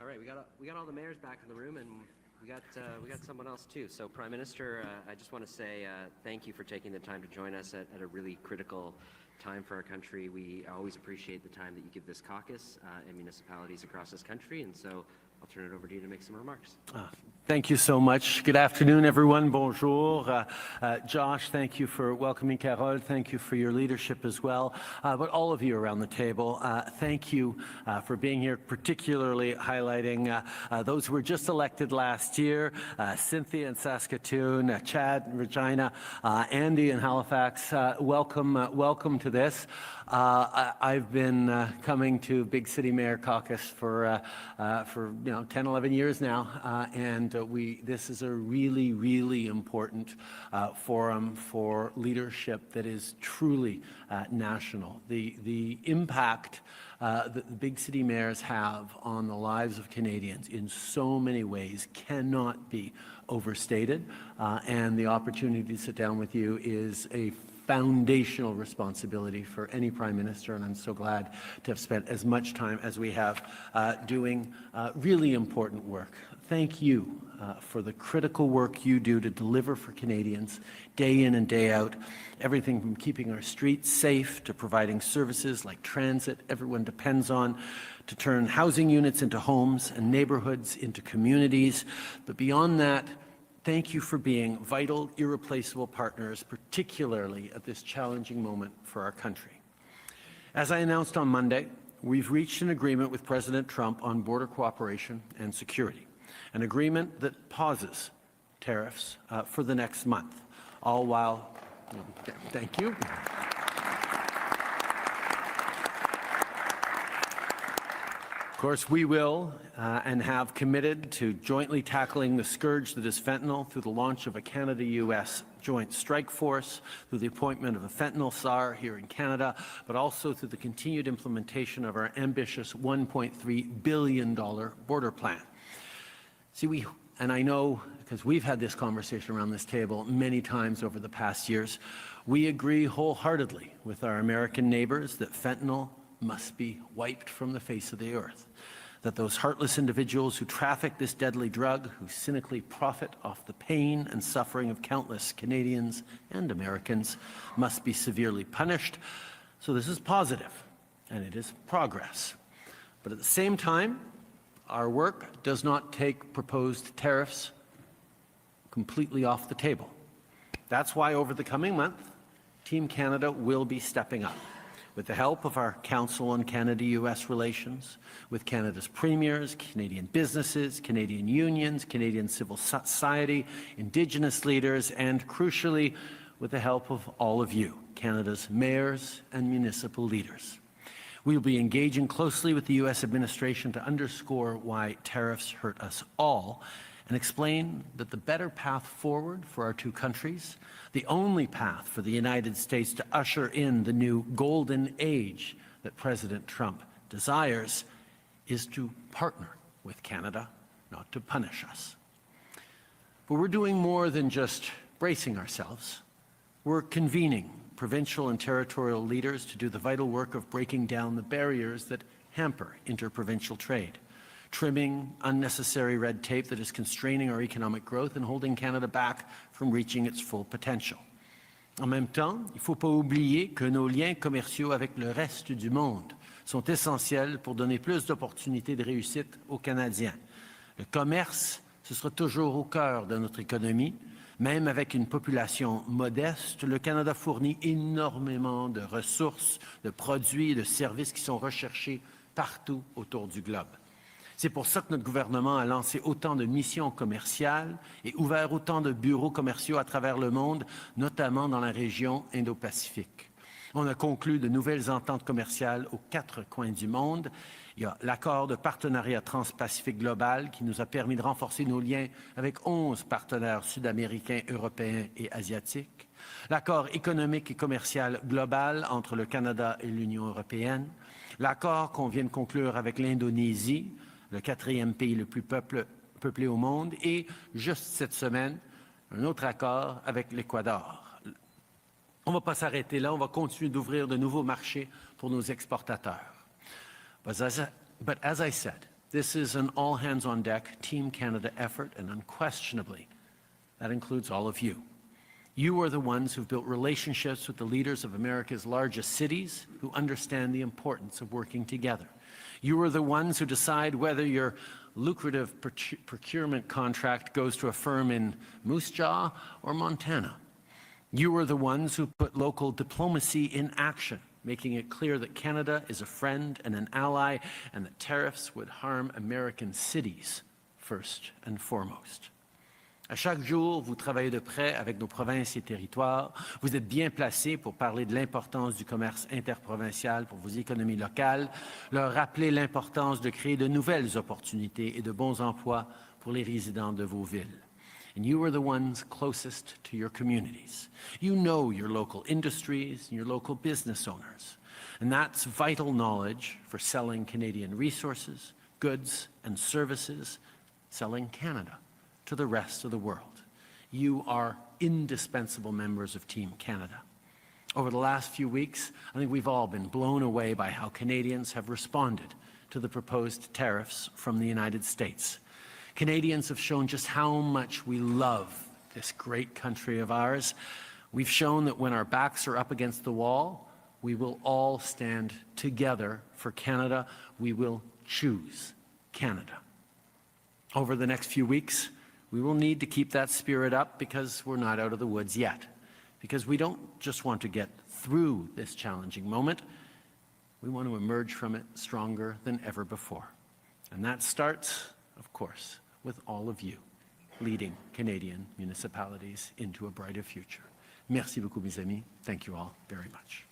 All right, we got all the mayors back in the room, and we got someone else too. So, Prime Minister, I just want to say thank you for taking the time to join us at a really critical time for our country. We always appreciate the time that you give this caucus and municipalities across this country, and so I'll turn it over to you to make some remarks. Thank you so much. Good afternoon, everyone. Bonjour. Josh, thank you for welcoming Carole. Thank you for your leadership as well. But all of you around the table, thank you for being here, particularly highlighting those who were just elected last year, Cynthia in Saskatoon, Chad in Regina, Andy in Halifax. Welcome to this. I've been coming to Big City Mayor Caucus for 10, 11 years now, and this is a really important forum for leadership that is truly national. The impact that the big city mayors have on the lives of Canadians in so many ways cannot be overstated, and the opportunity to sit down with you is a foundational responsibility for any Prime Minister, and I'm so glad to have spent as much time as we have doing really important work. Thank you for the critical work you do to deliver for Canadians day in and day out, everything from keeping our streets safe to providing services like transit everyone depends on, to turn housing units into homes and neighborhoods into communities. But beyond that, thank you for being vital, irreplaceable partners, particularly at this challenging moment for our country. As I announced on Monday, we've reached an agreement with President Trump on border cooperation and security, an agreement that pauses tariffs for the next month, all while, thank you. Of course, we will and have committed to jointly tackling the scourge that is fentanyl through the launch of a Canada-U.S. Joint Strike Force, through the appointment of a fentanyl SAR here in Canada, but also through the continued implementation of our ambitious $1.3 billion border plan. See, and I know, because we've had this conversation around this table many times over the past years, we agree wholeheartedly with our American neighbors that fentanyl must be wiped from the face of the earth, that those heartless individuals who traffic this deadly drug, who cynically profit off the pain and suffering of countless Canadians and Americans, must be severely punished. So this is positive, and it is progress. But at the same time, our work does not take proposed tariffs completely off the table. That's why over the coming month, Team Canada will be stepping up. With the help of our Council on Canada-U.S. Relations, with Canada's premiers, Canadian businesses, Canadian unions, Canadian civil society, Indigenous leaders, and crucially, with the help of all of you, Canada's mayors and municipal leaders. We will be engaging closely with the U.S. administration to underscore why tariffs hurt us all and explain that the better path forward for our two countries, the only path for the United States to usher in the new golden age that President Trump desires, is to partner with Canada, not to punish us. But we're doing more than just bracing ourselves. We're convening provincial and territorial leaders to do the vital work of breaking down the barriers that hamper interprovincial trade, trimming unnecessary red tape that is constraining our economic growth and holding Canada back from reaching its full potential. En même temps, il ne faut pas oublier que nos liens commerciaux avec le reste du monde sont essentiels pour donner plus d'opportunités de réussite aux Canadiens. Le commerce, ce sera toujours au cœur de notre économie. Même avec une population modeste, le Canada fournit énormément de ressources, de produits et de services qui sont recherchés partout autour du globe. C'est pour ça que notre gouvernement a lancé autant de missions commerciales et ouvert autant de bureaux commerciaux à travers le monde, notamment dans la région Indo-Pacifique. On a conclu de nouvelles ententes commerciales aux 4 coins du monde. Il y a l'accord de partenariat transpacifique global qui nous a permis de renforcer nos liens avec 11 partenaires sud-américains, européens et asiatiques. L'accord économique et commercial global entre le Canada et l'Union européenne. L'accord qu'on vient de conclure avec l'Indonésie, le 4e pays le plus peuplé au monde, et juste cette semaine, un autre accord avec l'Équateur. On ne va pas s'arrêter là, on va continuer d'ouvrir de nouveaux marchés pour nos exportateurs. But as I said, This is an all-hands-on-deck Team Canada effort, and unquestionably, that includes all of you. You are the ones who've built relationships with the leaders of America's largest cities who understand the importance of working together. You are the ones who decide whether your lucrative procurement contract goes to a firm in Moose Jaw or Montana. You are the ones who put local diplomacy in action, making it clear that Canada is a friend and an ally, and that tariffs would harm American cities first and foremost. À chaque jour, vous travaillez de près avec nos provinces et territoires. Vous êtes bien placés pour parler de l'importance du commerce interprovincial pour vos économies locales, leur rappeler l'importance de créer de nouvelles opportunités et de bons emplois pour les résidents de vos villes. And you are the ones closest to your communities. You know your local industries and your local business owners. And that's vital knowledge for selling Canadian resources, goods, and services, selling Canada to the rest of the world. You are indispensable members of Team Canada. Over the last few weeks, I think we've all been blown away by how Canadians have responded to the proposed tariffs from the United States. Canadians have shown just how much we love this great country of ours. We've shown that when our backs are up against the wall, we will all stand together for Canada. We will choose Canada. Over the next few weeks, we will need to keep that spirit up because we're not out of the woods yet. Because we don't just want to get through this challenging moment, we want to emerge from it stronger than ever before. And that starts, of course, with all of you leading Canadian municipalities into a brighter future. Merci beaucoup, mes amis. Thank you all very much.